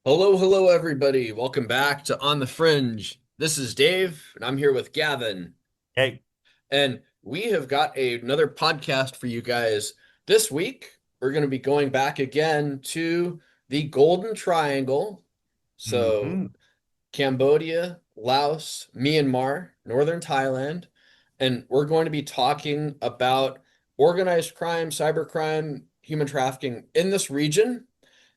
Hello, hello, everybody. Welcome back to On the Fringe. This is Dave, and I'm here with Gavin. Hey. And we have got another podcast for you guys. This week, we're going to be going back again to the Golden Triangle. So, Hmm. Cambodia, Laos, Myanmar, Northern Thailand. And we're going to be talking about organized crime, cybercrime, human trafficking in this region.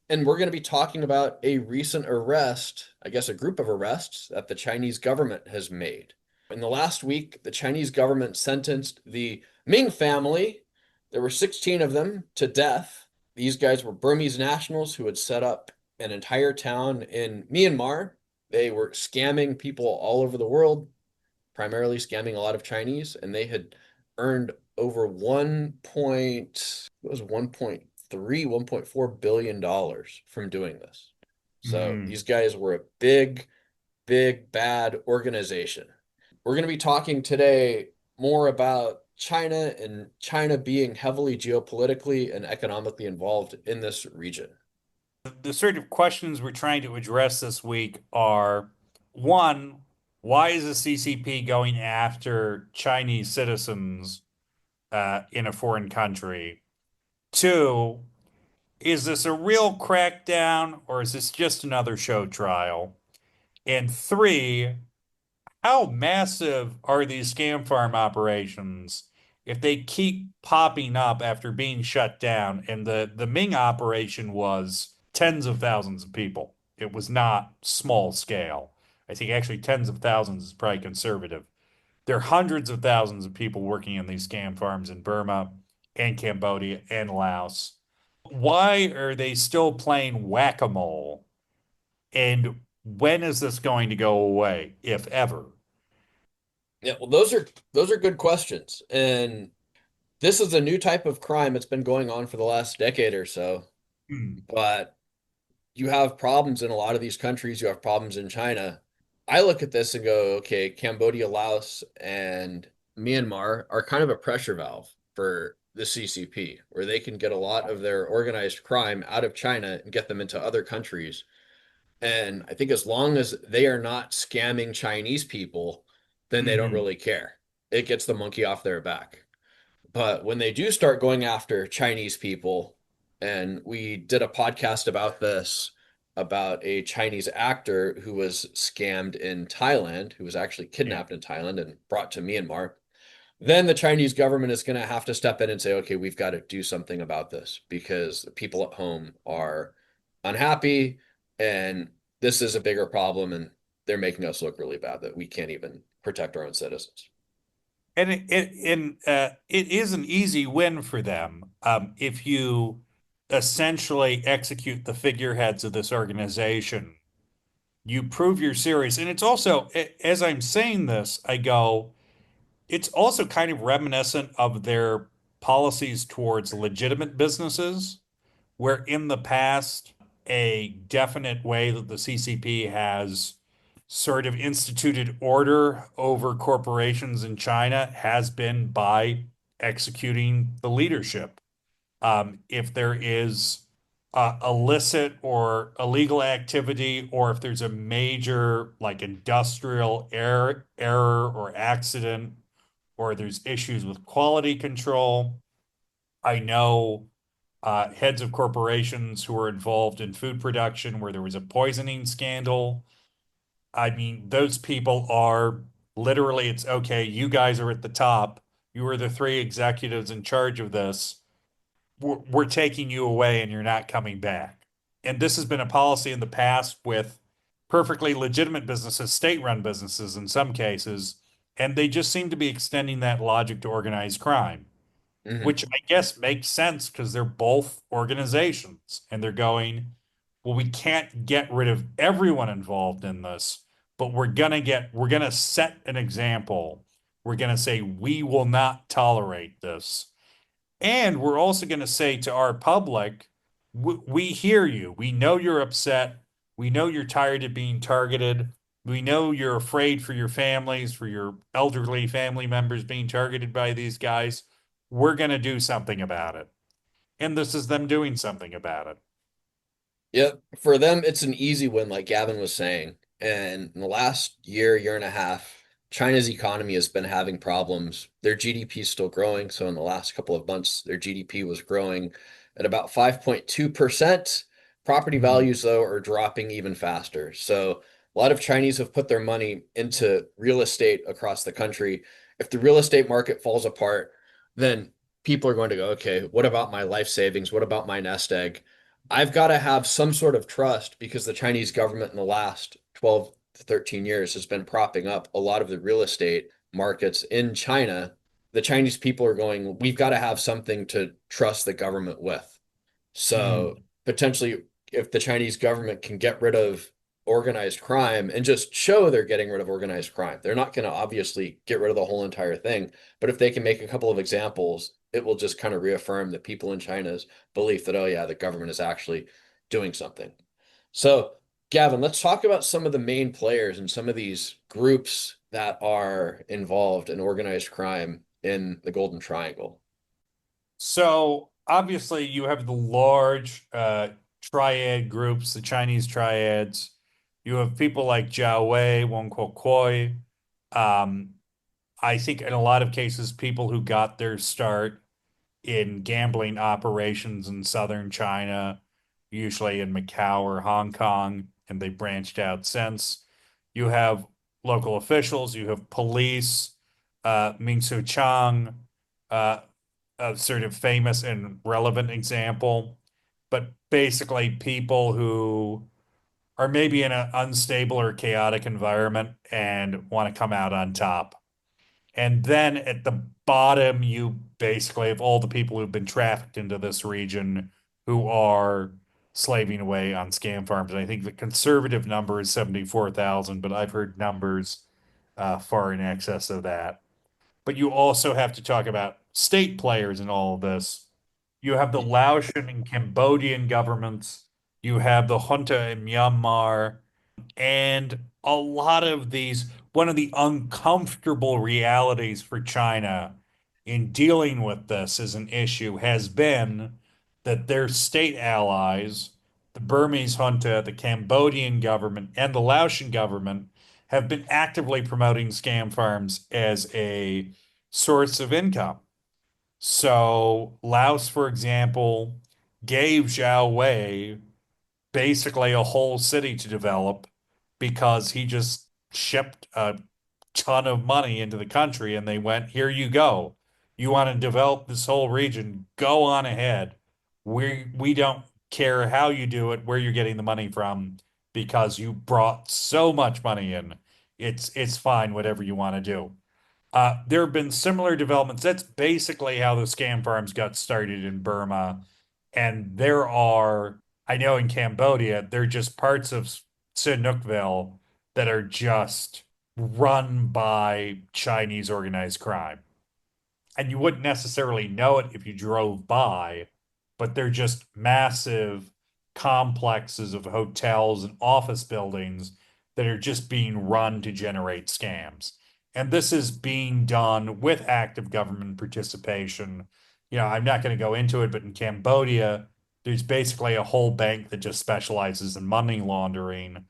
And we're going to be talking about a recent arrest, I guess a group of arrests that the Chinese government has made. In the last week, the Chinese government sentenced the Ming family, there were 16 of them, to death. These guys were Burmese nationals who had set up an entire town in Myanmar. They were scamming people all over the world, primarily scamming a lot of Chinese, and they had earned over 1.3, $1.4 billion from doing this. So Hmm. these guys were a big, big, bad organization. We're going to be talking today more about China and China being heavily geopolitically and economically involved in this region. The sort of questions we're trying to address this week are one, why is the CCP going after Chinese citizens in a foreign country? Two, is this a real crackdown or is this just another show trial? And three, how massive are these scam farm operations if they keep popping up after being shut down? And the Ming operation was tens of thousands of people. It was not small scale. I think actually tens of thousands is probably conservative. There are hundreds of thousands of people working in these scam farms in Burma and Cambodia and Laos. Why are they still playing whack-a-mole? And when is this going to go away, if ever? Yeah, well, those are good questions. And this is a new type of crime. It's been going on for the last decade or so, Hmm. but you have problems in a lot of these countries. You have problems in China. I look at this and go, okay, Cambodia, Laos, and Myanmar are kind of a pressure valve for the CCP, where they can get a lot of their organized crime out of China and get them into other countries. And I think as long as they are not scamming Chinese people, then they don't Hmm. really care. It gets the monkey off their back. But when they do start going after Chinese people, and we did a podcast about this, about a Chinese actor who was scammed in Thailand, who was actually Yeah. kidnapped in Thailand and brought to Myanmar, then the Chinese government is going to have to step in and say, okay, we've got to do something about this because the people at home are unhappy and this is a bigger problem and they're making us look really bad that we can't even protect our own citizens. And it is an easy win for them if you essentially execute the figureheads of this organization. You prove you're serious. And it's also, as I'm saying this, I go, it's also kind of reminiscent of their policies towards legitimate businesses, where in the past, a definite way that the CCP has sort of instituted order over corporations in China has been by executing the leadership. If there is illicit or illegal activity, or if there's a major like industrial error or accident, or there's issues with quality control, I know heads of corporations who were involved in food production where there was a poisoning scandal. I mean, those people are literally, it's okay, you guys are at the top. You are the three executives in charge of this. We're taking you away and you're not coming back. And this has been a policy in the past with perfectly legitimate businesses, state-run businesses in some cases, and they just seem to be extending that logic to organized crime, Mhm. which I guess makes sense because they're both organizations and they're going, well, we can't get rid of everyone involved in this, but we're gonna set an example. We're gonna say we will not tolerate this. And we're also gonna say to our public, we hear you. We know you're upset. We know you're tired of being targeted. We know you're afraid for your families, for your elderly family members being targeted by these guys. We're going to do something about it. And this is them doing something about it. Yep. For them, it's an easy win, like Gavin was saying. And in the last year, year and a half, China's economy has been having problems. Their GDP is still growing. So in the last couple of months, their GDP was growing at about 5.2%. Property Mhm. values, though, are dropping even faster. So a lot of Chinese have put their money into real estate across the country. If the real estate market falls apart, then people are going to go, okay, what about my life savings? What about my nest egg? I've got to have some sort of trust because the Chinese government in the last 12 to 13 years has been propping up a lot of the real estate markets in China. The Chinese people are going, we've got to have something to trust the government with. So Mhm. potentially, if the Chinese government can get rid of organized crime and just show they're getting rid of organized crime, they're not going to obviously get rid of the whole entire thing. But if they can make a couple of examples, it will just kind of reaffirm the people in China's belief that, oh, yeah, the government is actually doing something. So, Gavin, let's talk about some of the main players and some of these groups that are involved in organized crime in the Golden Triangle. So obviously you have the large triad groups, the Chinese triads. You have people like Jiao Wei, Wang Kuokui. Um, I think in a lot of cases, people who got their start in gambling operations in southern China, usually in Macau or Hong Kong, and they branched out since. You have local officials, you have police, Ming Chang, uh, a sort of famous and relevant example, but basically people who are maybe in an unstable or chaotic environment and want to come out on top. And then at the bottom, you basically have all the people who've been trafficked into this region who are slaving away on scam farms. And I think the conservative number is 74,000, but I've heard numbers far in excess of that. But you also have to talk about state players in all of this. You have the Laotian and Cambodian governments. You have the junta in Myanmar. And a lot of these, one of the uncomfortable realities for China in dealing with this as an issue has been that their state allies, the Burmese junta, the Cambodian government, and the Laotian government, have been actively promoting scam farms as a source of income. So, Laos, for example, gave Zhao Wei basically a whole city to develop because he just shipped a ton of money into the country and they went, here you go. You want to develop this whole region, go on ahead. We don't care how you do it, where you're getting the money from, because you brought so much money in. It's fine, whatever you want to do. There have been similar developments. That's basically how the scam farms got started in Burma. And there are, I know in Cambodia, there are just parts of Sihanoukville that are just run by Chinese organized crime. And you wouldn't necessarily know it if you drove by, but they're just massive complexes of hotels and office buildings that are just being run to generate scams. And this is being done with active government participation. You know, I'm not going to go into it, but in Cambodia, there's basically a whole bank that just specializes in money laundering,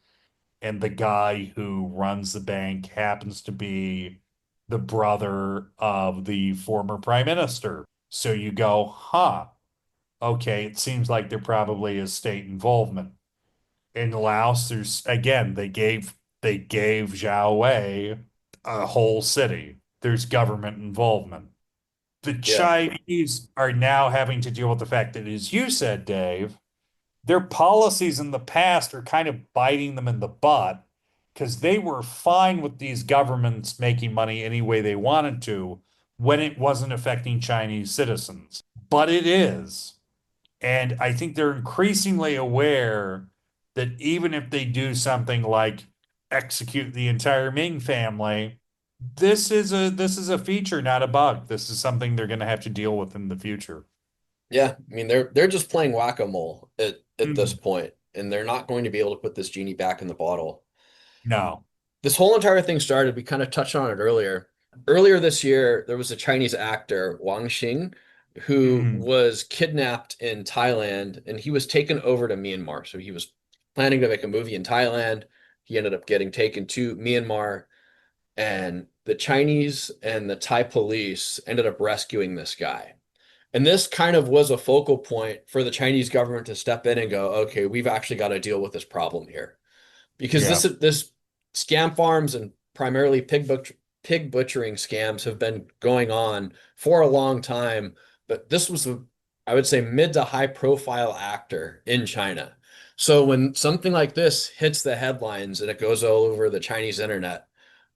and the guy who runs the bank happens to be the brother of the former prime minister. So you go, huh, okay, it seems like there probably is state involvement. In Laos, there's again, they gave Zhao Wei a whole city. There's government involvement. The Yeah. Chinese are now having to deal with the fact that, as you said, Dave, their policies in the past are kind of biting them in the butt because they were fine with these governments making money any way they wanted to when it wasn't affecting Chinese citizens. But it is. And I think they're increasingly aware that even if they do something like execute the entire Ming family, this is a feature, not a bug. This is something they're going to have to deal with in the future. Yeah, I mean they're just playing whack-a-mole at this Mm, point, and they're not going to be able to put this genie back in the bottle. no. This whole entire thing started, we kind of touched on it earlier. Earlier this year, there was a Chinese actor, Wang Xing. who Mm, was kidnapped in Thailand and he was taken over to Myanmar. So he was planning to make a movie in Thailand. He ended up getting taken to Myanmar, and the Chinese and the Thai police ended up rescuing this guy. And this kind of was a focal point for the Chinese government to step in and go, okay, we've actually got to deal with this problem here. Because yeah. this scam farms and primarily pig butchering scams have been going on for a long time, but this was a, I would say, mid to high profile actor in China. So when something like this hits the headlines and it goes all over the Chinese internet,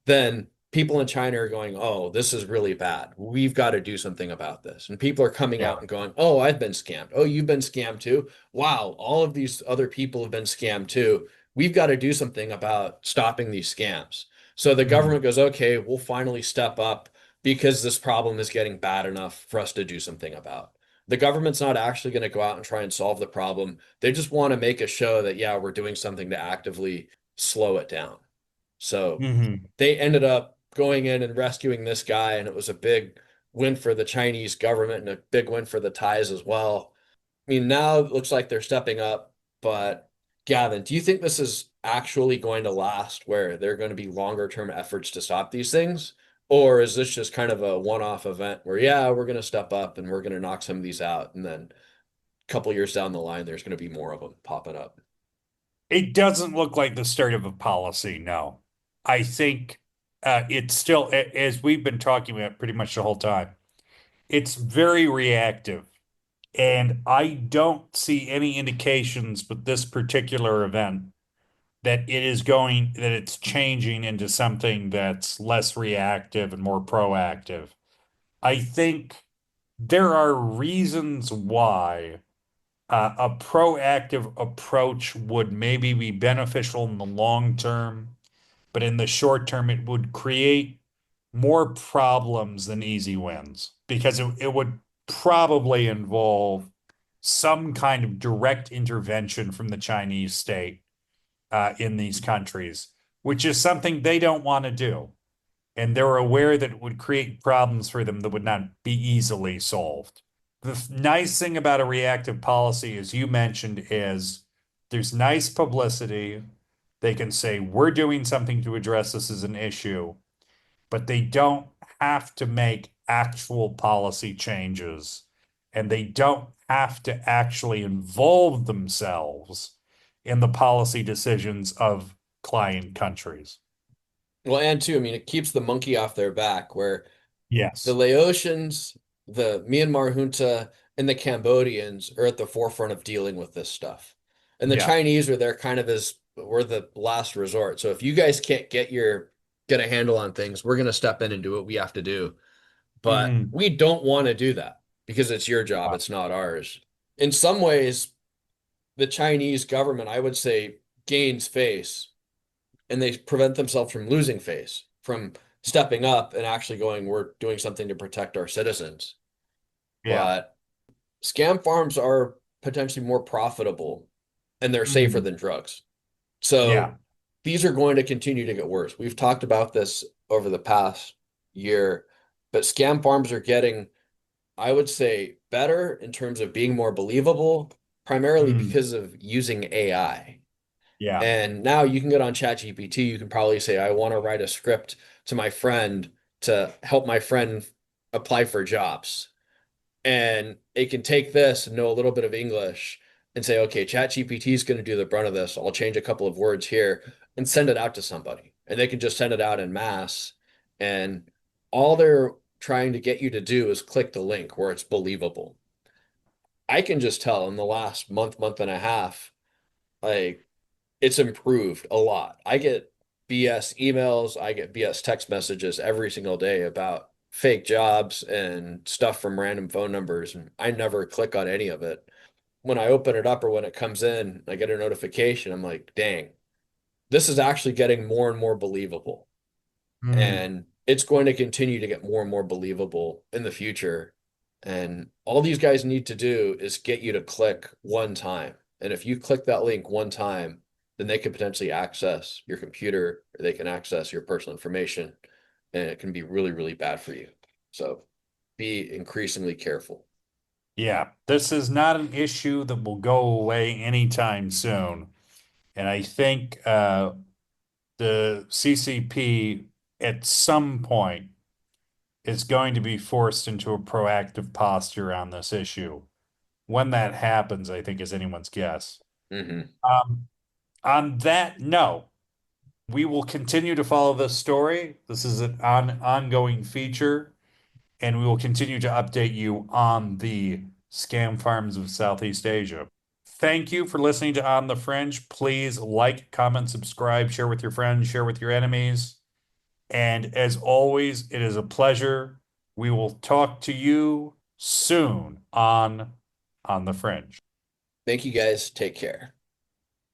then people in China are going, oh, this is really bad. We've got to do something about this. And people are coming Yeah. out and going, oh, I've been scammed. Oh, you've been scammed too. Wow, all of these other people have been scammed too. We've got to do something about stopping these scams. So the Mm, government goes, okay, we'll finally step up because this problem is getting bad enough for us to do something about. The government's not actually going to go out and try and solve the problem. They just want to make a show that, yeah, we're doing something to actively slow it down. So hmm. they ended up going in and rescuing this guy, and it was a big win for the Chinese government and a big win for the Thais as well. I mean, now it looks like they're stepping up, but Gavin, do you think this is actually going to last where there are going to be longer term efforts to stop these things? Or is this just kind of a one-off event where, yeah, we're going to step up and we're going to knock some of these out, and then a couple years down the line, there's going to be more of them popping up? It doesn't look like the start of a policy, no. I think it's still, as we've been talking about pretty much the whole time, it's very reactive. And I don't see any indications with this particular event that that it's changing into something that's less reactive and more proactive. I think there are reasons why a proactive approach would maybe be beneficial in the long term, but in the short term, it would create more problems than easy wins because it would probably involve some kind of direct intervention from the Chinese state in these countries, which is something they don't want to do. And they're aware that it would create problems for them that would not be easily solved. The nice thing about a reactive policy, as you mentioned, is there's nice publicity. They can say, we're doing something to address this as an issue, but they don't have to make actual policy changes. And they don't have to actually involve themselves in the policy decisions of client countries. Well, and two, I mean, it keeps the monkey off their back where the Yes. Laotians, the Myanmar junta, and the Cambodians are at the forefront of dealing with this stuff. And the Yeah. Chinese are there kind of as we're the last resort. So if you guys can't get a handle on things, we're going to step in and do what we have to do. But Mhm. we don't want to do that because it's your job, it's not ours. In some ways, the Chinese government, I would say, gains face and they prevent themselves from losing face, from stepping up and actually going, we're doing something to protect our citizens. Yeah. But scam farms are potentially more profitable and they're safer Mhm. than drugs. Yeah. So these are going to continue to get worse. We've talked about this over the past year, but scam farms are getting, I would say, better in terms of being more believable, primarily Mhm. because of using AI. Yeah. And now you can get on ChatGPT. You can probably say, I want to write a script to my friend to help my friend apply for jobs. And it can take this and know a little bit of English and say, okay, ChatGPT is going to do the brunt of this. I'll change a couple of words here and send it out to somebody. And they can just send it out in mass. And all they're trying to get you to do is click the link where it's believable. I can just tell in the last month and a half, like it's improved a lot. I get BS emails, I get BS text messages every single day about fake jobs and stuff from random phone numbers, and I never click on any of it. When I open it up or when it comes in, I get a notification. I'm like, dang, this is actually getting more and more believable. Mhm. And it's going to continue to get more and more believable in the future. And all these guys need to do is get you to click one time. And if you click that link one time, then they can potentially access your computer or they can access your personal information. And it can be really, really bad for you. So be increasingly careful. Yeah, this is not an issue that will go away anytime soon. And I think the CCP at some point is going to be forced into a proactive posture on this issue. When that happens, I think is anyone's guess. Hmm. Um, on that note, we will continue to follow this story. This is an ongoing feature, and we will continue to update you on the scam farms of Southeast Asia. Thank you for listening to On the Fringe. Please like, comment, subscribe, share with your friends, share with your enemies. And as always, it is a pleasure. We will talk to you soon on the Fringe. Thank you guys. Take care.